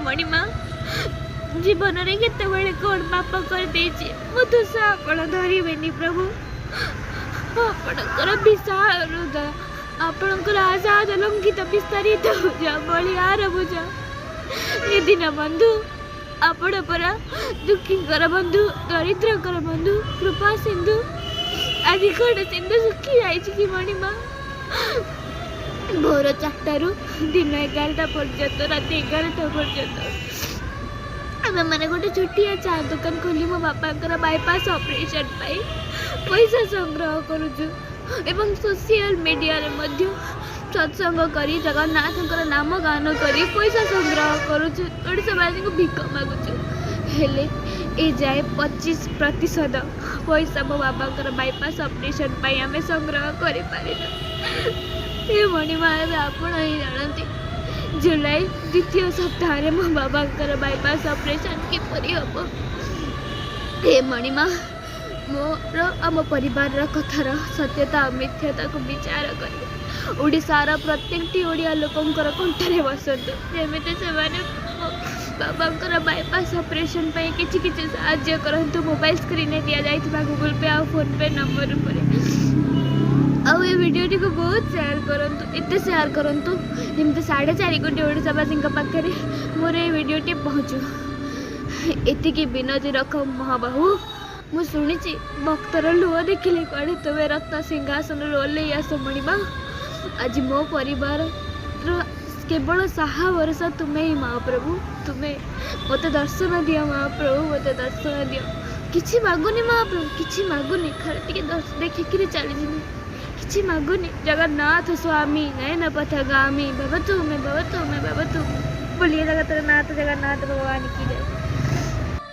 मणिमा जीवन रे केतेबेले कोन पाप कर देछि मो दोष आपण धरिबेनी प्रभु। आपणकर विशाल हृदय आपणकर आजाद लंघित विस्तारित भुजा बलियार भुजा ए दिन बंधु आपण परा दुखीकर बंधु दरिद्रकर बंधु कृपा सिंधु आज कण सिंधु सुखी जाइए कि मणिमा भोर 4टारू दिन 11टा पर्यंत रात 11टा पर्यंत आम मैंने गोटे छोटिया चा दुकान खोली मो बापा बाईपास ऑपरेशन पाई पैसा संग्रह करुचु एवं सोशल मीडिया रे मध्य सत्संग करी जगन्नाथ नाम गान करी पैसा संग्रह करुचु ओडिशावासी को भिक मागुचु हेले ए जाए 25% पैसा मो बाबा बाईपास ऑपरेशन पाई आमे संग्रह करि पारिनु। ए मणिमा आपण ही जानती जुलाई द्वितीय सप्ताह मो बाबा बाईपास ऑपरेशन किपरि हम हे मणिमा मोर आम परिवार कथार सत्यता मिथ्यता को विचार कर ओडिशार प्रत्येकटी ओडिया लोकंकर कंठरे बसतु जेमिति से बाबा बाईपास ऑपरेशन पे किछि किछि साहाय्य करंतु मोबाइल स्क्रीन में दिया जाइथिबा गूगल पे आ फोन पे नंबर पर आउ ये वीडियो टी को बहुत शेयर करंतु एते शेयर करंतु जेमिति 4.5 कोटी ओडिशावासी पाखे मोर ये वीडियो टी पहुँचू एतिकी विनती रख महाबाहू मु शुणी भक्तर लुह देखिले कड़े तुम रत्न सिंहासन ओल्लई आस मणिमा आज मो परिवार केवल साहा भरोसा तुम्हें ही महाप्रभु तुम्हें मत दर्शन दियो महाप्रभु मत दर्शन दियो किछि मागुनी महाप्रभु किछि मागुनी खाली टिके देखिकी चली किछि मागुनी जगन्नाथ स्वामी नयन पथगामी भवतु में बोलिए जगन्नाथ जगन्नाथ भगवान की जय।